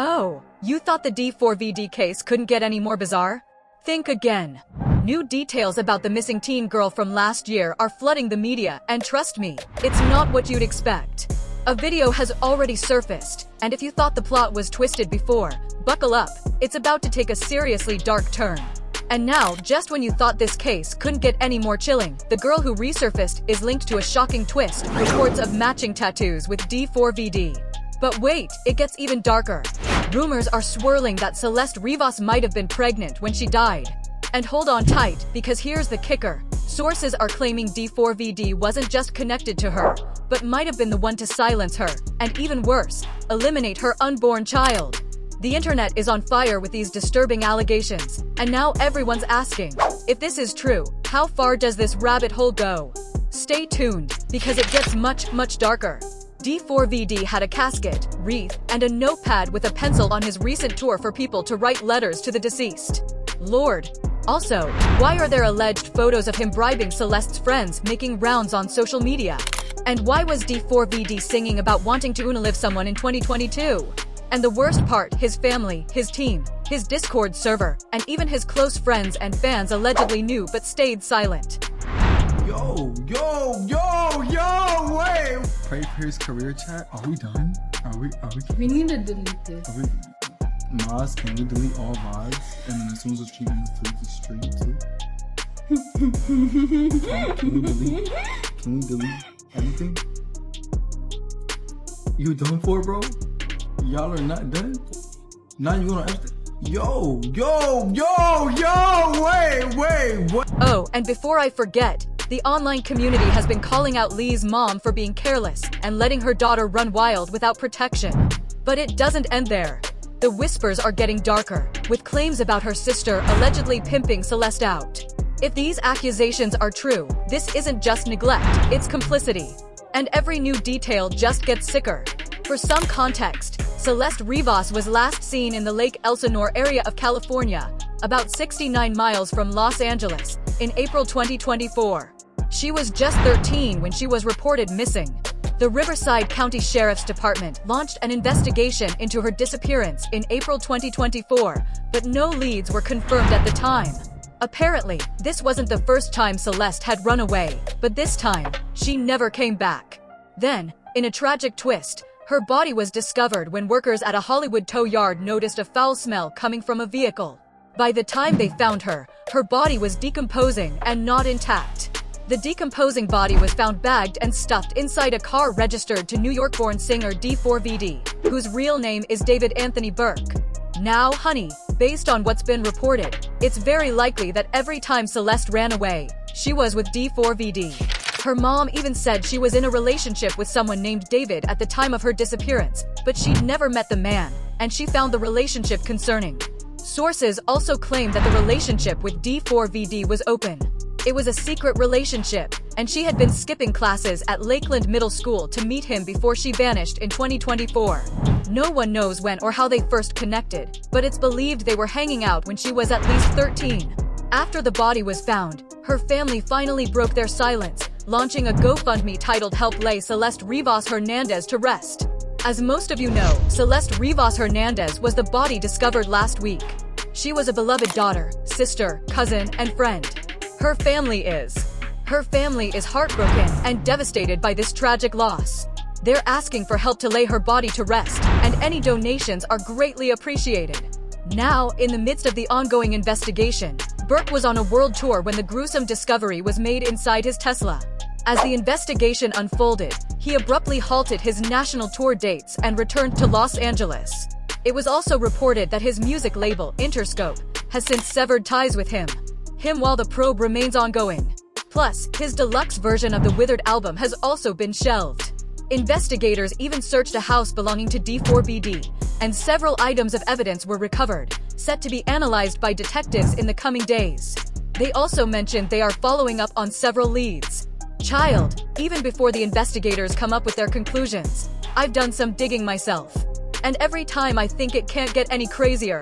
Oh, you thought the D4VD case couldn't get any more bizarre? Think again. New details about the missing teen girl from last year are flooding the media, and trust me, it's not what you'd expect. A video has already surfaced, and if you thought the plot was twisted before, buckle up, it's about to take a seriously dark turn. And now, just when you thought this case couldn't get any more chilling, the girl who resurfaced is linked to a shocking twist, reports of matching tattoos with D4VD. But wait, it gets even darker. Rumors are swirling that Celeste Rivas might have been pregnant when she died. And hold on tight, because here's the kicker. Sources are claiming D4VD wasn't just connected to her, but might have been the one to silence her, and even worse, eliminate her unborn child. The internet is on fire with these disturbing allegations, and now everyone's asking, if this is true, how far does this rabbit hole go? Stay tuned, because it gets much darker. D4VD had a casket, wreath, and a notepad with a pencil on his recent tour for people to write letters to the deceased. Lord. Also, why are there alleged photos of him bribing Celeste's friends making rounds on social media? And why was D4VD singing about wanting to unalive someone in 2022? And the worst part, his family, his team, his Discord server, and even his close friends and fans allegedly knew but stayed silent. Yo, wait! Pray for his career chat. Are we done? Are we We need to delete this. Maz, can we delete all vibes? And then as soon as the stream ends, delete the stream too? Can we delete anything? You done for, bro? Y'all are not done? Now you gonna everything? Wait, what? Oh, and before I forget, the online community has been calling out Lee's mom for being careless and letting her daughter run wild without protection. But it doesn't end there. The whispers are getting darker, with claims about her sister allegedly pimping Celeste out. If these accusations are true, this isn't just neglect, it's complicity. And every new detail just gets sicker. For some context, Celeste Rivas was last seen in the Lake Elsinore area of California, about 69 miles from Los Angeles, in April 2024. She was just 13 when she was reported missing. The Riverside County Sheriff's Department launched an investigation into her disappearance in April 2024, but no leads were confirmed at the time. Apparently, this wasn't the first time Celeste had run away, but this time, she never came back. Then, in a tragic twist, her body was discovered when workers at a Hollywood tow yard noticed a foul smell coming from a vehicle. By the time they found her, her body was decomposing and not intact. The decomposing body was found bagged and stuffed inside a car registered to New York-born singer D4VD, whose real name is David Anthony Burke. Now, honey, based on what's been reported, it's very likely that every time Celeste ran away, she was with D4VD. Her mom even said she was in a relationship with someone named David at the time of her disappearance, but she'd never met the man, and she found the relationship concerning. Sources also claim that the relationship with D4VD was open. It was a secret relationship, and she had been skipping classes at Lakeland Middle School to meet him before she vanished in 2024. No one knows when or how they first connected, but it's believed they were hanging out when she was at least 13. After the body was found, her family finally broke their silence, launching a GoFundMe titled Help Lay Celeste Rivas Hernandez to Rest. As most of you know, Celeste Rivas Hernandez was the body discovered last week. She was a beloved daughter, sister, cousin, and friend. Her family is heartbroken and devastated by this tragic loss. They're asking for help to lay her body to rest, and any donations are greatly appreciated. Now, in the midst of the ongoing investigation, Burke was on a world tour when the gruesome discovery was made inside his Tesla. As the investigation unfolded, he abruptly halted his national tour dates and returned to Los Angeles. It was also reported that his music label, Interscope, has since severed ties with him while the probe remains ongoing. Plus, his deluxe version of the Withered album has also been shelved. Investigators even searched a house belonging to D4VD, and several items of evidence were recovered, set to be analyzed by detectives in the coming days. They also mentioned they are following up on several leads. Child, even before the investigators come up with their conclusions, I've done some digging myself. And every time I think it can't get any crazier,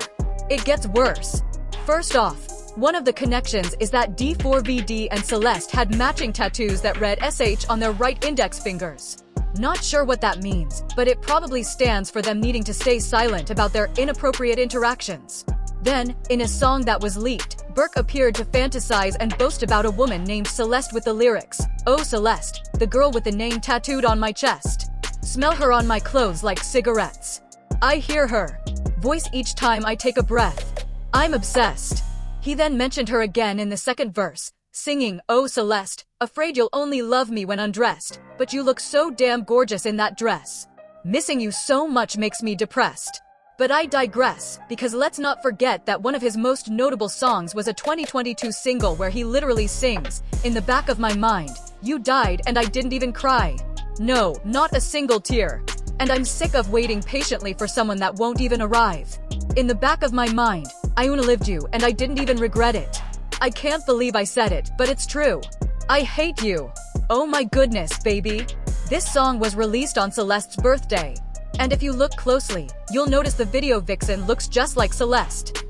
it gets worse. First off, one of the connections is that D4VD and Celeste had matching tattoos that read SH on their right index fingers. Not sure what that means, but it probably stands for them needing to stay silent about their inappropriate interactions. Then, in a song that was leaked, Burke appeared to fantasize and boast about a woman named Celeste with the lyrics, "Oh Celeste, the girl with the name tattooed on my chest. Smell her on my clothes like cigarettes. I hear her voice each time I take a breath. I'm obsessed." He then mentioned her again in the second verse, singing, "Oh Celeste, afraid you'll only love me when undressed, but you look so damn gorgeous in that dress. Missing you so much makes me depressed." But I digress, because let's not forget that one of his most notable songs was a 2022 single where he literally sings, "In the back of my mind, you died and I didn't even cry. No, not a single tear. And I'm sick of waiting patiently for someone that won't even arrive. In the back of my mind, I outlived you and I didn't even regret it. I can't believe I said it, but it's true. I hate you. Oh my goodness, baby." This song was released on Celeste's birthday. And if you look closely, you'll notice the video vixen looks just like Celeste.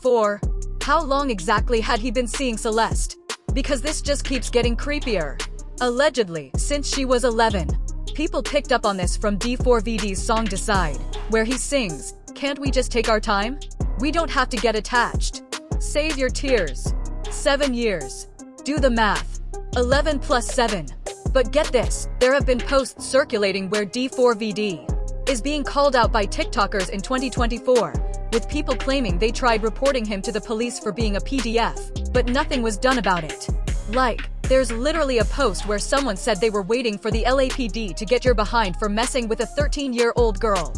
For how long exactly had he been seeing Celeste? Because this just keeps getting creepier. Allegedly, since she was 11. People picked up on this from D4VD's song Decide, where he sings, "Can't we just take our time? We don't have to get attached. Save your tears. 7 years. Do the math. 11 plus 7. But get this, there have been posts circulating where D4VD is being called out by TikTokers in 2024, with people claiming they tried reporting him to the police for being a PDF, but nothing was done about it. Like, there's literally a post where someone said they were waiting for the LAPD to get your behind for messing with a 13-year-old girl.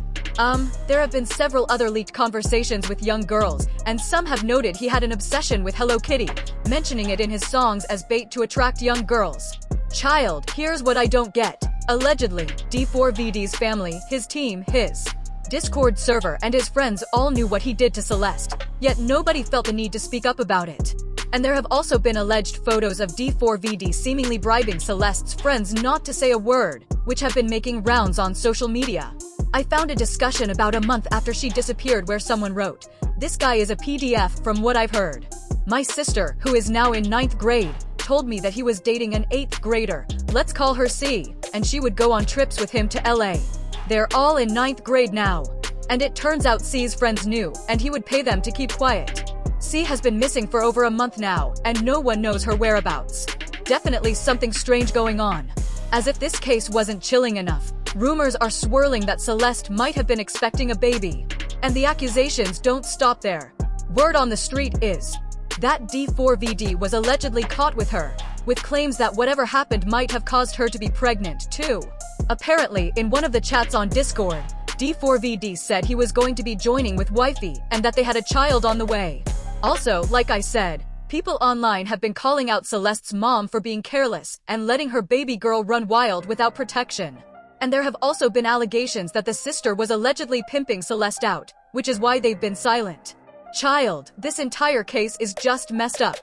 There have been several other leaked conversations with young girls, and some have noted he had an obsession with Hello Kitty, mentioning it in his songs as bait to attract young girls. Child, here's what I don't get. Allegedly, D4VD's family, his team, his Discord server, and his friends all knew what he did to Celeste, yet nobody felt the need to speak up about it. And there have also been alleged photos of D4VD seemingly bribing Celeste's friends not to say a word, which have been making rounds on social media. I found a discussion about a month after she disappeared where someone wrote, "This guy is a PDF from what I've heard. My sister, who is now in 9th grade, told me that he was dating an 8th grader, let's call her C, and she would go on trips with him to LA. They're all in 9th grade now. And it turns out C's friends knew, and he would pay them to keep quiet. C has been missing for over a month now, and no one knows her whereabouts. Definitely something strange going on." As if this case wasn't chilling enough, rumors are swirling that Celeste might have been expecting a baby. And the accusations don't stop there. Word on the street is that D4VD was allegedly caught with her, with claims that whatever happened might have caused her to be pregnant, too. Apparently, in one of the chats on Discord, D4VD said he was going to be joining with wifey and that they had a child on the way. Also, like I said, people online have been calling out Celeste's mom for being careless and letting her baby girl run wild without protection. And there have also been allegations that the sister was allegedly pimping Celeste out, which is why they've been silent. Child, this entire case is just messed up.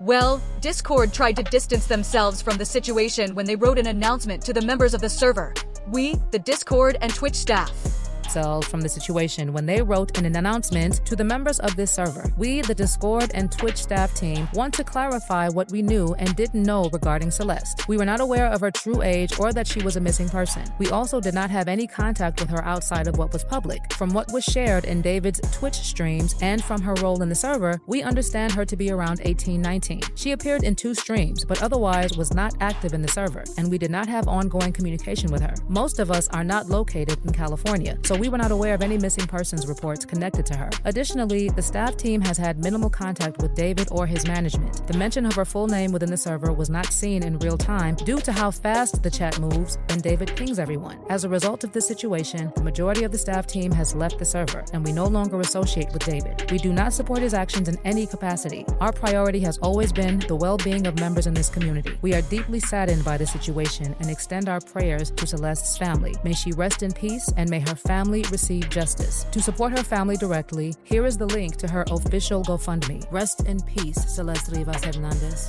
Well, Discord tried to distance themselves from the situation when they wrote an announcement to the members of the server. We, the Discord and Twitch staff, from the situation when they wrote in an announcement to the members of this server. We, the Discord and Twitch staff team, want to clarify what we knew and didn't know regarding Celeste. We were not aware of her true age or that she was a missing person. We also did not have any contact with her outside of what was public. From what was shared in David's Twitch streams and from her role in the server, we understand her to be around 18-19. She appeared in 2 streams, but otherwise was not active in the server, and we did not have ongoing communication with her. Most of us are not located in California, so we were not aware of any missing persons reports connected to her. Additionally, the staff team has had minimal contact with David or his management. The mention of her full name within the server was not seen in real time due to how fast the chat moves when David pings everyone. As a result of this situation, the majority of the staff team has left the server, and we no longer associate with David. We do not support his actions in any capacity. Our priority has always been the well-being of members in this community. We are deeply saddened by the situation and extend our prayers to Celeste's family. May she rest in peace and may her family receive justice. To support her family directly, here is the link to her official GoFundMe. Rest in peace, Celeste Rivas Hernandez.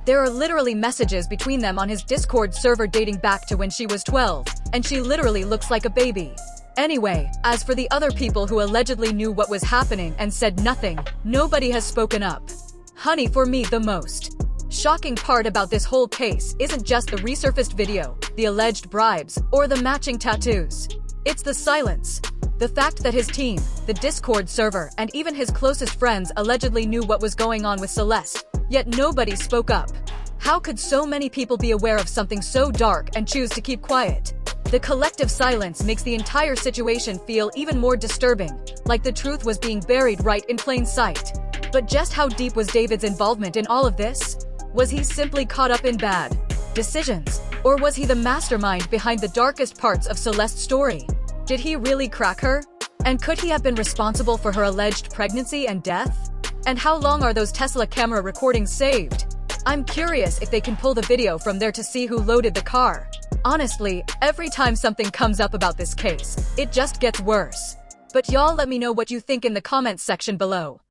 There are literally messages between them on his Discord server dating back to when she was 12, and she literally looks like a baby. Anyway, as for the other people who allegedly knew what was happening and said nothing, nobody has spoken up. Honey for me the most. Shocking part about this whole case isn't just the resurfaced video, the alleged bribes, or the matching tattoos. It's the silence. The fact that his team, the Discord server, and even his closest friends allegedly knew what was going on with Celeste, yet nobody spoke up. How could so many people be aware of something so dark and choose to keep quiet? The collective silence makes the entire situation feel even more disturbing, like the truth was being buried right in plain sight. But just how deep was David's involvement in all of this? Was he simply caught up in bad decisions? Or was he the mastermind behind the darkest parts of Celeste's story? Did he really crack her? And could he have been responsible for her alleged pregnancy and death? And how long are those Tesla camera recordings saved? I'm curious if they can pull the video from there to see who loaded the car. Honestly, every time something comes up about this case, it just gets worse. But y'all let me know what you think in the comments section below.